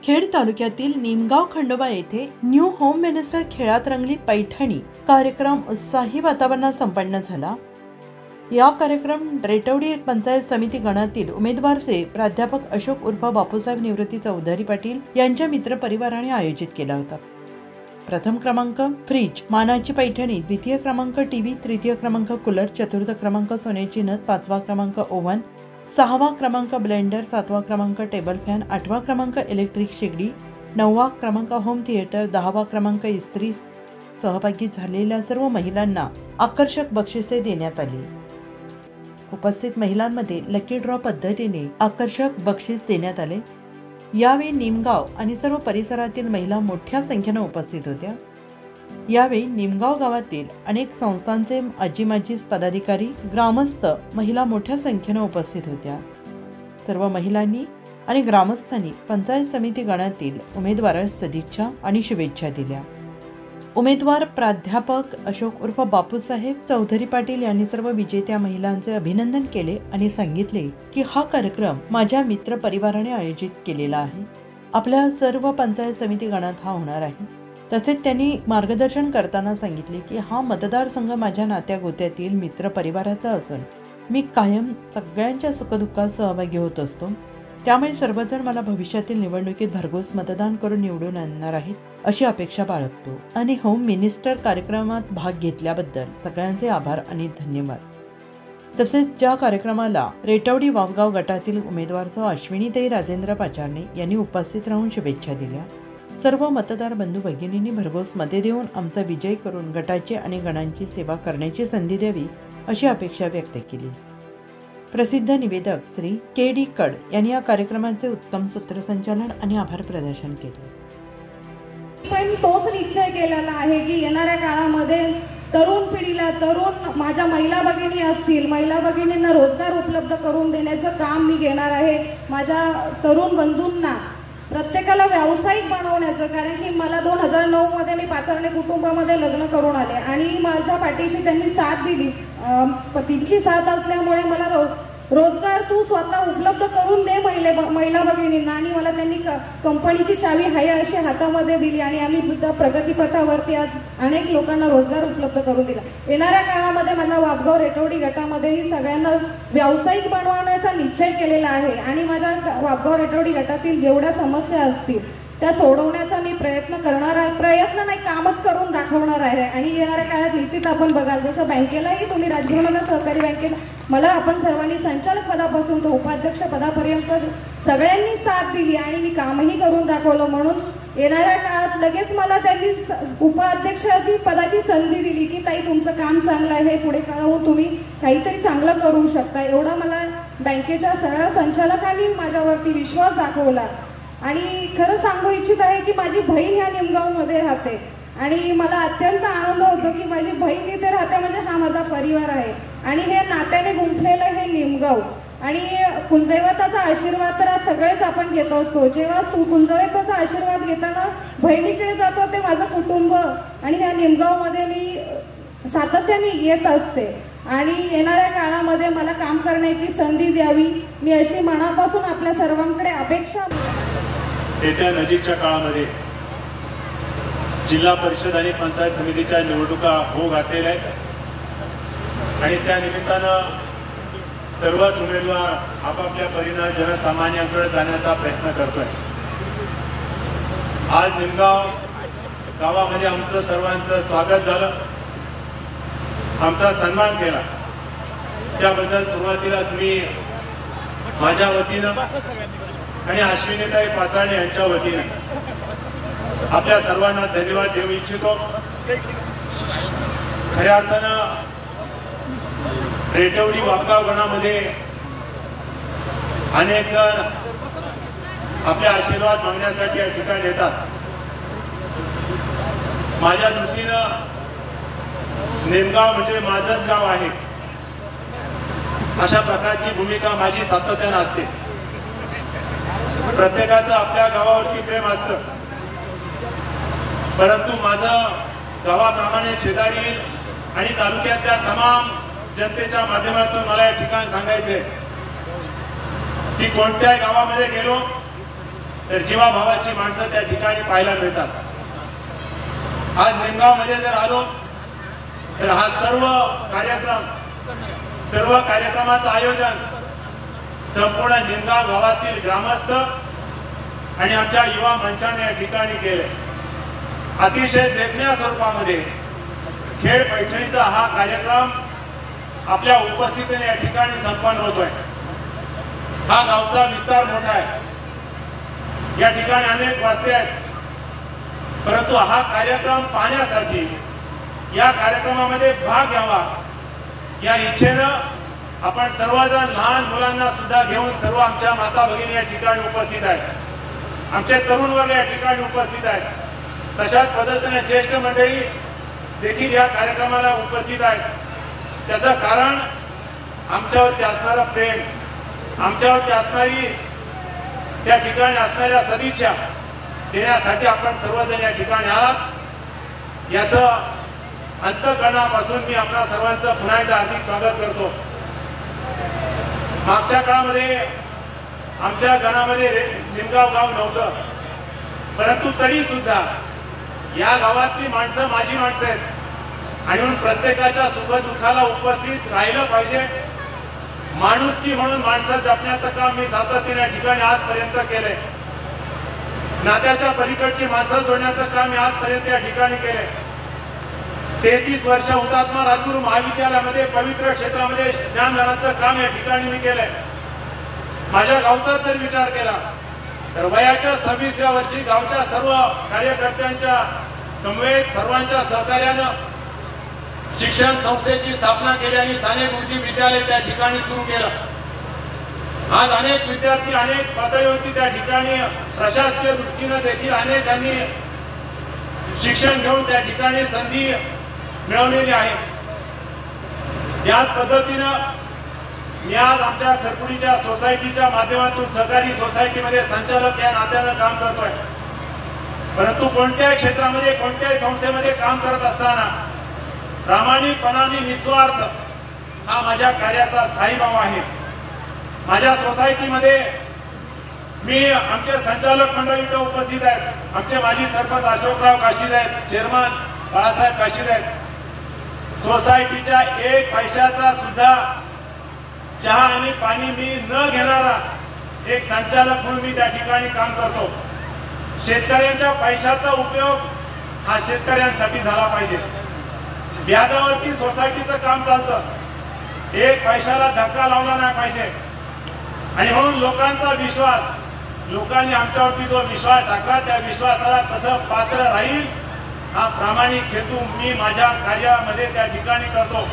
खेड तालुक्यातील निमगाव खंडोबा येथे new home minister खेळात रंगली पैठणी कार्यक्रम उत्साही वातावरणात संपन्न झाला। या कार्यक्रम रेटवडी पंचायत समिती गणातील उमेदवारचे प्राध्यापक अशोक उर्फ बापूसाहेब निवृत्ती चौधरी पाटील यांच्या मित्र परिवाराने आयोजित केला होता। प्रथम क्रमांक फ्रीज मानाची पैठणी, द्वितीय क्रमांक टीव्ही, तृतीय क्रमांक कूलर, चतुर्थ क्रमांक सोन्याची नथ, पाचवा क्रमांक ओव्हन, सहावा क्रमांक ब्लेंडर, सातवा क्रमांक टेबल फॅन, आठवा क्रमांक इलेक्ट्रिक शेगडी, नववा क्रमांक होम थिएटर, दहावा क्रमांक इस्त्री। सहभागी झालेल्या सर्व महिलांना आकर्षक बक्षिसे देण्यात आली। उपस्थित महिलांमध्ये लकी ड्रॉ पद्धतीने आकर्षक बक्षीस देण्यात आले। यावेळी निमगाव आणि सर्व परिसरातील महिला मोठ्या संख्येने उपस्थित होत्या। यावेळी निमगाव गावातील अनेक संस्थांचे आजी-माजी पदाधिकारी, ग्रामस्थ, महिला मोठ्या संख्येने उपस्थित होत्या। सर्व महिलांनी आणि ग्रामस्थांनी पंचायत समिती गणातील उमेदवारास सदिच्छा आणि शुभेच्छा दिल्या। उमेदवार प्राध्यापक अशोक उर्फ बापूसाहेब चौधरी पाटील यांनी सर्व विजेत्या महिलांचे अभिनंदन केले आणि सांगितले की हा कार्यक्रम माझ्या मित्र परिवाराने आयोजित केलेला आहे। आपल्या सर्व पंचायत समिती गणात हा होणार आहे। तसेच त्यांनी मार्गदर्शन करताना सांगितले की हा मतदारसंघ माझ्या नात्या गोत्यातील मित्र परिवाराचा असून मी कायम सगळ्यांच्या सुखदुःखात सहभागी होत असतो। त्यामुळे सर्वजण मला भविष्यातील निवडणुकीत भरघोस मतदान करून निवडून आणणार आहेत अशी अपेक्षा बाळगतो आणि होम मिनिस्टर कार्यक्रमात भाग घेतल्याबद्दल सगळ्यांचे आभार आणि धन्यवाद। तसेच ज्या कार्यक्रमाला रेटवडी वावगाव गटातील उमेदवार सौ अश्विनीताई राजेंद्र पाचारणे यांनी उपस्थित राहून शुभेच्छा दिल्या। सर्व मतदार बंधू भगिनींनी भरघोस मते देऊन आमचा विजय करून गटाची आणि गणांची सेवा करण्याची संधी द्यावी अशी अपेक्षा व्यक्त केली। प्रसिद्ध निवेदक श्री के डी कड यांनी या कार्यक्रमाचे उत्तम सूत्रसंचालन आणि आभार प्रदर्शन केले। पण तोच निश्चय केलेला आहे की येणाऱ्या काळामध्ये तरुण पिढीला, तरुण माझ्या महिला भगिनी असतील, महिला भगिनींना रोजगार उपलब्ध करून देण्याचं काम मी घेणार आहे। माझ्या तरुण बंधूंना प्रत्येकाला व्यावसायिक बनवण्याचं, कारण की मला 2009 मध्ये मी पाचारणे कुटुंबामध्ये लग्न करून आले आणि माझ्या पाठीशी त्यांनी साथ दिली। पतीची साथ असल्यामुळे मला रोजगार तू स्वतः उपलब्ध करून दे महिला भगिनींना, आणि मला त्यांनी कंपनीची चावी हाय अशी हातामध्ये दिली आणि आम्ही प्रगतीपथावरती आज अनेक लोकांना रोजगार उपलब्ध करून दिला। येणाऱ्या काळामध्ये मला वापगाव रेटवडी गटामध्येही सगळ्यांना व्यावसायिक बनवण्याचा निश्चय केलेला आहे आणि माझ्या वापगाव रेटवडी गटातील जेवढ्या समस्या असतील त्या सोडवण्याचा मी प्रयत्न करणार आहे। प्रयत्न नाही, कामच करून दाखवणार आहे। आणि येणाऱ्या काळात निश्चित आपण बघाल, जसं बँकेलाही तुम्ही राजभवनाला सहकारी बँकेला मला आपण सर्वांनी संचालक पदापासून तर उपाध्यक्ष पदापर्यंत सगळ्यांनी साथ दिली आणि मी कामही करून दाखवलं। म्हणून येणाऱ्या काळात लगेच मला त्यांनी उपाध्यक्षाची पदाची संधी दिली की ताई तुमचं काम चांगलं आहे, पुढे काळावर तुम्ही काहीतरी चांगलं करू शकता। एवढा मला बँकेच्या सगळ्या संचालकांनी माझ्यावरती विश्वास दाखवला। आणि खरं सांगू इच्छित आहे की माझी बहीण ह्या निमगावमध्ये राहते आणि मला अत्यंत आनंद होतो की माझी बहीण इथे राहते, म्हणजे हा माझा परिवार आहे आणि हे नात्याने गुंफलेलं हे निमगाव। आणि कुलदैवताचा आशीर्वाद तर सगळेच आपण घेत असतो। जेव्हा कुलदैवताचा आशीर्वाद घेताना बहिणीकडे जातो ते माझं कुटुंब आणि ह्या निमगावमध्ये मी सातत्याने येत असते आणि येणाऱ्या काळामध्ये मला काम करण्याची संधी द्यावी मी अशी मनापासून आपल्या सर्वांकडे अपेक्षा। येत्या नजीकच्या काळामध्ये जिल्हा परिषद आणि पंचायत समितीच्या निवडणुका होऊ घातलेल्या आहेत आणि त्या निमित्तानं सर्वच उमेदवार आपापल्या परीने जनसामान्यांकडे जाण्याचा प्रयत्न करतोय। आज निमगाव गावामध्ये आमचं सर्वांचं स्वागत झालं, आमचा सन्मान केला। त्याबद्दल सुरुवातीलाच मी माझ्या वतीनं आणि अश्विनीताई पाचारणे यांच्या वतीने आपल्या सर्वांना धन्यवाद देऊ इच्छितो। खऱ्या अर्थानं रेटवडी वापगाव गणामध्ये अनेक जण आपले आशीर्वाद मागण्यासाठी या ठिकाणी येतात। माझ्या दृष्टीनं निमगाव म्हणजे माझंच गाव आहे अशा प्रकारची भूमिका माझी सातत्याने असते। प्रत्येकाचं आपल्या गावावरती प्रेम असतं, परंतु माझं गावाप्रमाणे शेजारी आणि तालुक्यातल्या तमाम जनतेच्या माध्यमातून मला या ठिकाणी सांगायचंय की कोणत्याही गावामध्ये गेलो तर जीवाभावाची माणसं त्या ठिकाणी पाहायला मिळतात. आज निमगावमध्ये जर आलो तर हा सर्व कार्यक्रमाचं आयोजन संपूर्ण निमगाव गावातील ग्रामस्थ आणि आमच्या युवा मंचाने या ठिकाणी केले. अतिशय देखण्या स्वरूपामध्ये खेळ पैठणीचा हा कार्यक्रम आपल्या उपस्थितीने या ठिकाणी संपन्न होतोय. हा गावचा विस्तार मोठा आहे, या ठिकाणी अनेक वस्त्या आहेत, परंतु हा कार्यक्रम पाहण्यासाठी, या कार्यक्रमामध्ये भाग घ्यावा या इच्छेनं आपण सर्वजण लहान मुलांना सुद्धा घेऊन सर्व आमच्या माता भगिनी या ठिकाणी उपस्थित आहेत. आमचे तरुण वर्ग या ठिकाणी उपस्थित आहेत. तशाच पद्धतीने ज्येष्ठ मंडळी देखील या कार्यक्रमाला उपस्थित आहेत. त्याचं कारण आमच्यावरती असणारं प्रेम, आमच्यावरती असणारी त्या ठिकाणी असणाऱ्या सदिच्छा देण्यासाठी आपण सर्वजण या ठिकाणी आहात. याचं अंतःकरणापासून मी आपल्या सर्वांचं पुन्हा एकदा हार्दिक स्वागत करतो. मागच्या काळामध्ये आमच्या गणामध्ये निमगाव गाव नव्हतं, परंतु तरी सुद्धा या गावातली माणसं माझी माणसं आहेत आणि म्हणून प्रत्येकाच्या सुखदुःखाला उपस्थित राहिलं पाहिजे. माणुसकी म्हणून माणसं जपण्याचं काम मी सातत्याने या ठिकाणी आजपर्यंत केलंय. नात्याच्या पलीकडची माणसं जोडण्याचं काम मी आजपर्यंत या ठिकाणी केलंय. 33 वर्ष हुतात्मा राजगुरू महाविद्यालयामध्ये पवित्र क्षेत्रामध्ये ज्ञानदानाचं काम या ठिकाणी मी केलंय. माझ्या गावचा जर विचार केला तर वयाच्या 26व्या वर्षी गावच्या सर्व कार्यकर्त्यांच्या समवेत सर्वांच्या सहकार्यानं शिक्षण संस्थेची स्थापना केली आणि साने गुरुजी विद्यालय त्या ठिकाणी सुरू केलं. आज अनेक विद्यार्थी अनेक पातळीवरती त्या ठिकाणी प्रशासकीय दृष्टीने देखील अनेकांनी शिक्षण घेऊन त्या ठिकाणी संधी मिळवलेली आहे. याच पद्धतीनं मी आज आमच्या खरपुडीच्या सोसायटीच्या माध्यमातून सहकारी सोसायटीमध्ये संचालक या नात्यानं काम करतोय. परंतु कोणत्याही क्षेत्रामध्ये कोणत्याही संस्थेमध्ये काम करत असताना प्रामाणिकपणाने निस्वार्थ हा माझ्या कार्याचा स्थायी भाव आहे. माझ्या सोसायटीमध्ये मी आमचे संचालक मंडळी इथं उपस्थित आहेत. आमचे माजी सरपंच अशोकराव काशीद आहेत, चेअरमन बाळासाहेब काशीद आहेत. सोसायटीच्या 1 पैशाचा सुद्धा चहा आणि पाणी मी न घेणारा एक संचालक म्हणून मी त्या ठिकाणी काम करतो. शेतकऱ्यांच्या पैशाचा उपयोग हा शेतकऱ्यांसाठी झाला पाहिजे. व्याजावरती सोसायटीचं काम चालतं, 1 पैशाला धक्का लावला नाही पाहिजे. आणि म्हणून लोकांचा विश्वास, लोकांनी आमच्यावरती जो विश्वास टाकला त्या विश्वासाला कसं पात्र राहील हा प्रामाणिक हेतू मी माझ्या कार्यामध्ये त्या ठिकाणी करतो.